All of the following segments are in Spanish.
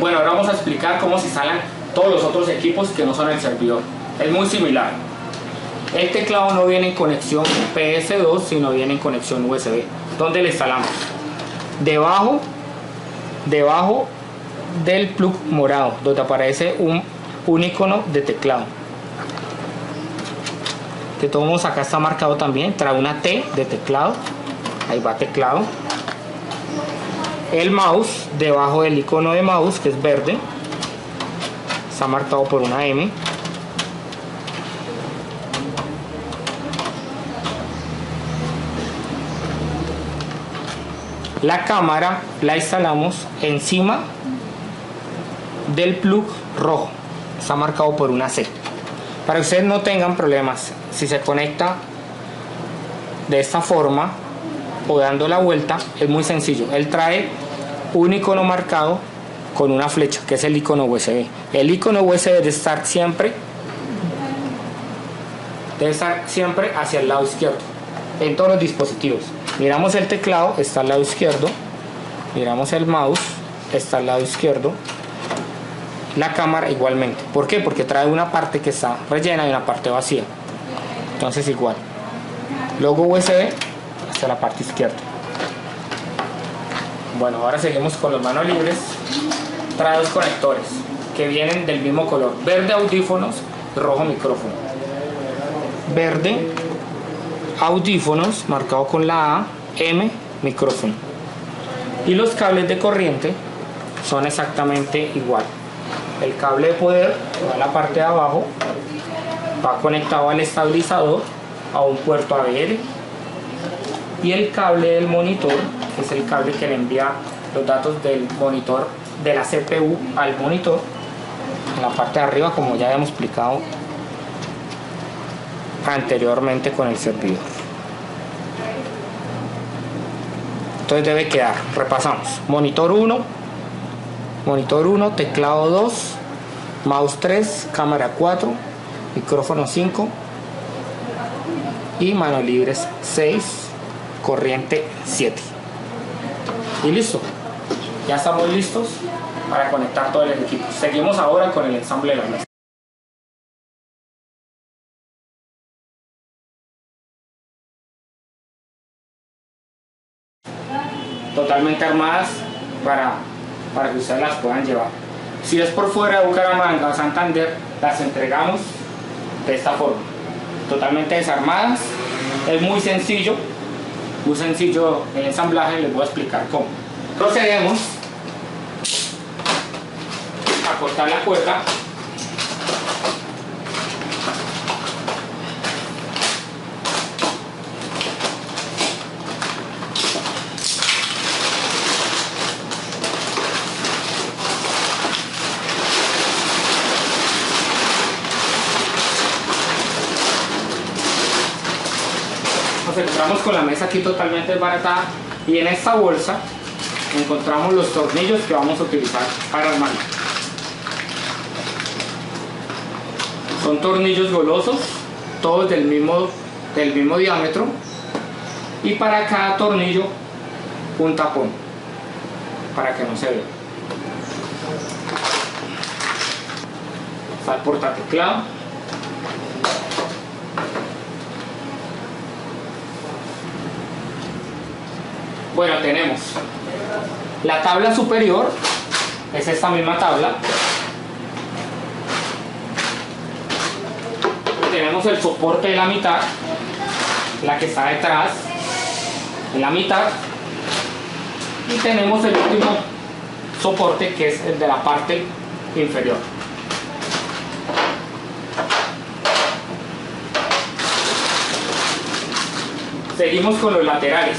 Bueno, ahora vamos a explicar cómo se instalan todos los otros equipos que no son el servidor. Es muy similar. El teclado no viene en conexión PS2, sino viene en conexión USB. ¿Dónde le instalamos? Debajo del plug morado, donde aparece un icono de teclado. De todos modos, acá está marcado también, trae una T de teclado. Ahí va teclado. El mouse, debajo del icono de mouse, que es verde, está marcado por una M. La cámara la instalamos encima del plug rojo, está marcado por una C. Para que ustedes no tengan problemas, si se conecta de esta forma o dando la vuelta, es muy sencillo. Él trae un icono marcado con una flecha, que es el icono USB. El icono USB debe estar siempre hacia el lado izquierdo en todos los dispositivos. Miramos el teclado, está al lado izquierdo. Miramos el mouse, está al lado izquierdo. La cámara igualmente. ¿Por qué? Porque trae una parte que está rellena y una parte vacía. Entonces igual. Logo USB hacia la parte izquierda. Bueno, ahora seguimos con los manos libres. Trae dos conectores que vienen del mismo color. Verde audífonos, rojo micrófono. Verde audífonos marcado con la A, M micrófono. Y los cables de corriente son exactamente igual. El cable de poder va a la parte de abajo, va conectado al estabilizador, a un puerto ABL, y el cable del monitor, que es el cable que le envía los datos del monitor, de la CPU al monitor, en la parte de arriba, como ya hemos explicado anteriormente con el servidor. Entonces debe quedar, repasamos: monitor 1, teclado 2, mouse 3, cámara 4, micrófono 5 y manos libres 6, corriente 7. Y listo, ya estamos listos para conectar todo el equipo. Seguimos ahora con el ensamble de la mesa. Totalmente armadas para que ustedes las puedan llevar. Si es por fuera de Bucaramanga o Santander, las entregamos de esta forma, totalmente desarmadas. Es muy sencillo el ensamblaje. Les voy a explicar cómo. Procedemos a cortar la cuerda. Nos encontramos con la mesa aquí totalmente desbaratada, y en esta bolsa encontramos los tornillos que vamos a utilizar para armarla. Son tornillos golosos, todos del mismo diámetro, y para cada tornillo un tapón para que no se vea. Está el portateclado. Bueno, tenemos la tabla superior, es esta misma tabla. Tenemos el soporte de la mitad, la que está detrás, en la mitad. Y tenemos el último soporte, que es el de la parte inferior. Seguimos con los laterales.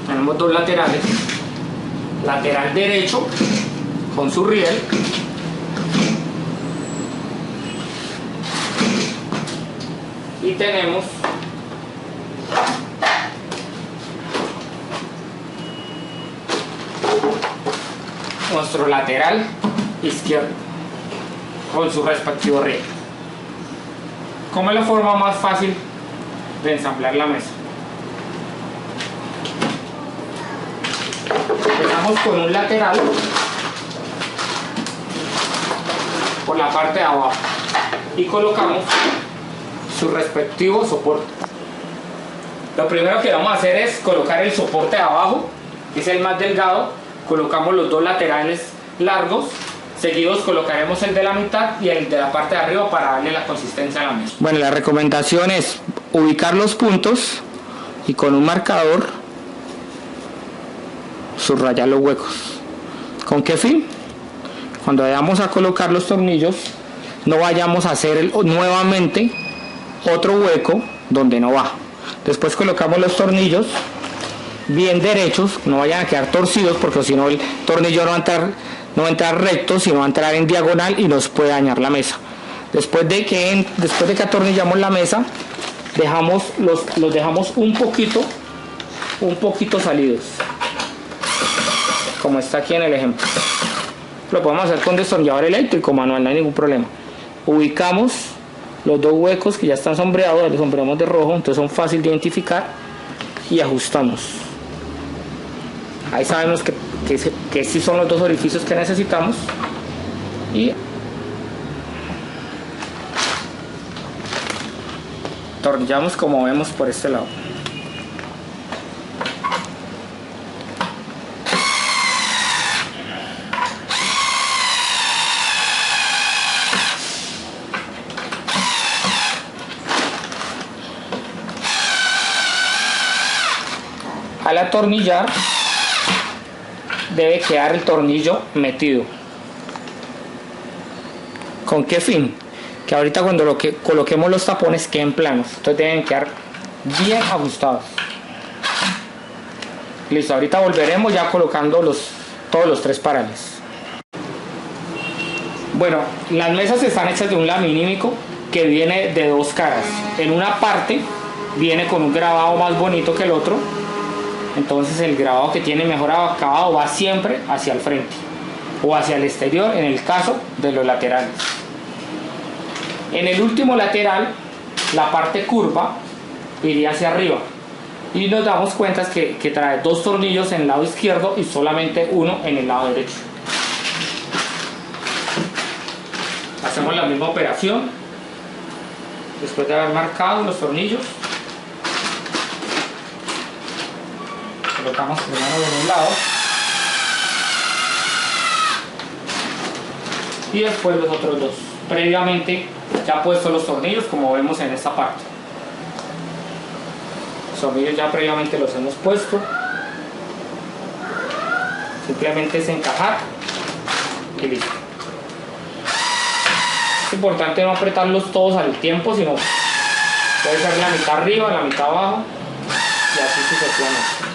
Tenemos dos laterales: lateral derecho con su riel, y tenemos nuestro lateral izquierdo con su respectivo riel. ¿Cómo es la forma más fácil de ensamblar la mesa? Empezamos con un lateral por la parte de abajo y colocamos su respectivo soporte. Lo primero que vamos a hacer es colocar el soporte de abajo, que es el más delgado. Colocamos los dos laterales largos, seguidos colocaremos el de la mitad y el de la parte de arriba para darle la consistencia a la mesa. Bueno, la recomendación es ubicar los puntos y con un marcador subrayar los huecos. ¿Con qué fin? Cuando vayamos a colocar los tornillos no vayamos a hacer nuevamente otro hueco donde no va. Después colocamos los tornillos bien derechos, no vayan a quedar torcidos, porque si no el tornillo no va a entrar recto, sino va a entrar en diagonal y nos puede dañar la mesa. Después de que atornillamos la mesa, los dejamos un poquito salidos, como está aquí en el ejemplo. Lo podemos hacer con destornillador eléctrico, manual, no hay ningún problema. Ubicamos los dos huecos que ya están sombreados, los sombreamos de rojo, entonces son fáciles de identificar, y ajustamos. Ahí sabemos que estos son los dos orificios que necesitamos, y atornillamos como vemos por este lado. Al atornillar debe quedar el tornillo metido. ¿Con qué fin? Que ahorita cuando coloquemos los tapones queden planos, entonces deben quedar bien ajustados. Listo, ahorita volveremos ya colocando todos los tres parales. Bueno, las mesas están hechas de un laminímico que viene de dos caras. En una parte viene con un grabado más bonito que el otro, entonces el grabado que tiene mejor acabado va siempre hacia el frente o hacia el exterior en el caso de los laterales. En el último lateral la parte curva iría hacia arriba y nos damos cuenta que trae dos tornillos en el lado izquierdo y solamente uno en el lado derecho. Hacemos la misma operación después de haber marcado los tornillos. Colocamos primero de un lado y después los otros dos, previamente ya puestos los tornillos como vemos en esta parte. Los tornillos ya previamente los hemos puesto, simplemente es encajar y listo. Es importante no apretarlos todos al tiempo, sino puede ser la mitad arriba, la mitad abajo y así sucesivamente.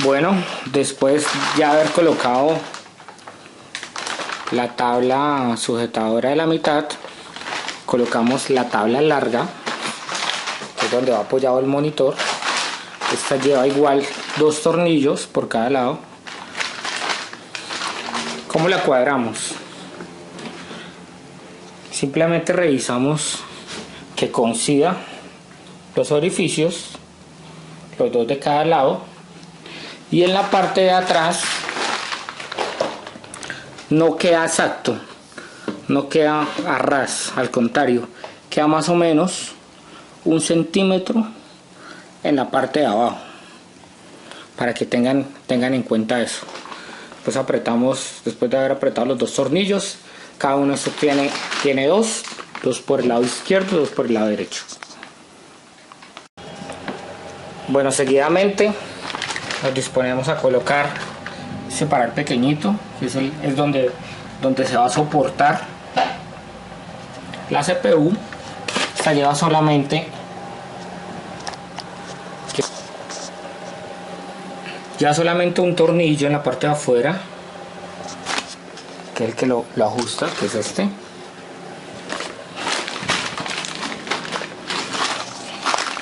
Bueno, después de haber colocado la tabla sujetadora de la mitad, colocamos la tabla larga, que es donde va apoyado el monitor. Esta lleva igual dos tornillos por cada lado. ¿Cómo la cuadramos? Simplemente revisamos que coincida los orificios, los dos de cada lado. Y en la parte de atrás no queda exacto, no queda a ras, al contrario, queda más o menos 1 centímetro en la parte de abajo, para que tengan en cuenta eso. Pues apretamos, después de haber apretado los dos tornillos, cada uno de estos tiene dos por el lado izquierdo y dos por el lado derecho. Bueno, seguidamente nos disponemos a colocar ese paral pequeñito, que es donde se va a soportar la CPU. Esta lleva solamente un tornillo en la parte de afuera, que es el que lo ajusta, que es este.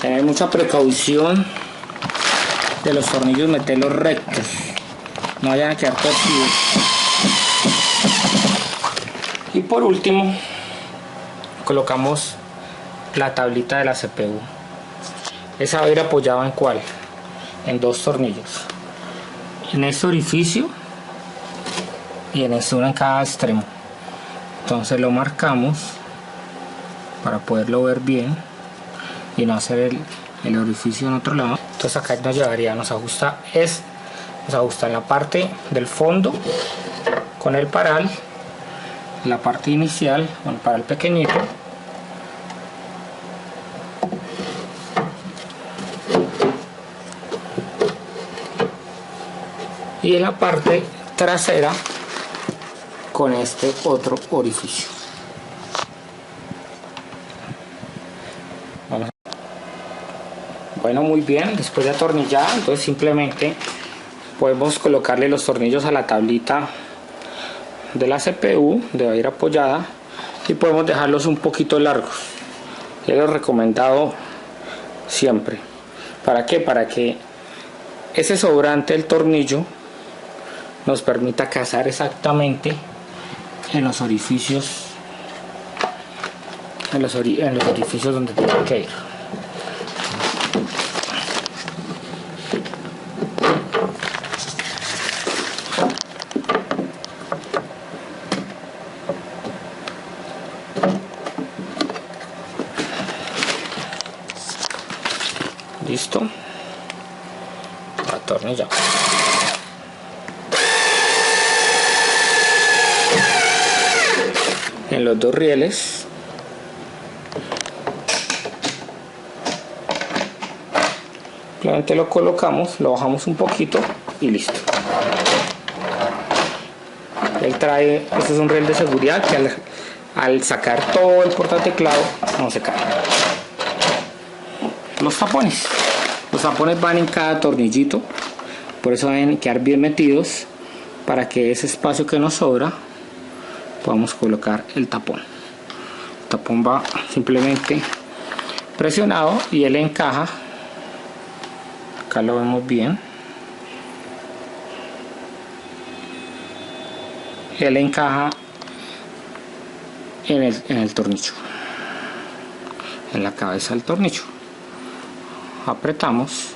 Tener mucha precaución de los tornillos, meterlos rectos, no vayan a quedar torcidos. Y por último colocamos la tablita de la CPU. Esa va a ir apoyada en ¿cuál? En dos tornillos, en este orificio y en este uno en cada extremo. Entonces lo marcamos para poderlo ver bien y no hacer el orificio en otro lado. Entonces acá nos llevaría, nos ajusta en la parte del fondo con el paral, la parte inicial con el paral pequeñito, y en la parte trasera con este otro orificio. Bueno, muy bien, después de atornillar, entonces simplemente podemos colocarle los tornillos a la tablita de la CPU, debe ir apoyada, y podemos dejarlos un poquito largos. Es lo recomendado siempre. ¿Para qué? Para que ese sobrante del tornillo nos permita cazar exactamente en los orificios, en los orificios donde tiene que ir. Listo, atornillado. En los dos rieles simplemente lo colocamos, lo bajamos un poquito y listo. Él trae, este es un riel de seguridad que al sacar todo el portateclado no se cae. Los tapones van en cada tornillito, por eso deben quedar bien metidos para que ese espacio que nos sobra podamos colocar el tapón. El tapón va simplemente presionado y él encaja. Acá lo vemos bien. Él encaja en el tornillo, en la cabeza del tornillo. Apretamos,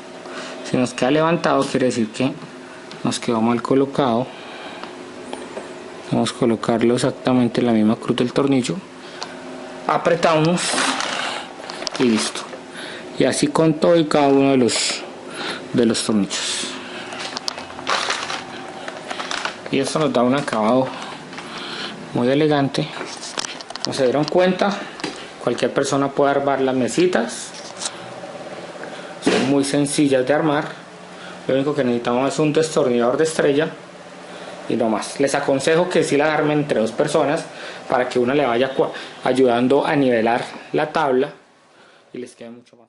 si nos queda levantado quiere decir que nos quedó mal colocado. Vamos a colocarlo exactamente en la misma cruz del tornillo, apretamos y listo. Y así con todo y cada uno de los tornillos. Y esto nos da un acabado muy elegante. Como se dieron cuenta, cualquier persona puede armar las mesitas. Son muy sencillas de armar. Lo único que necesitamos es un destornillador de estrella y no más. Les aconsejo que sí la armen entre dos personas para que una le vaya ayudando a nivelar la tabla y les quede mucho más.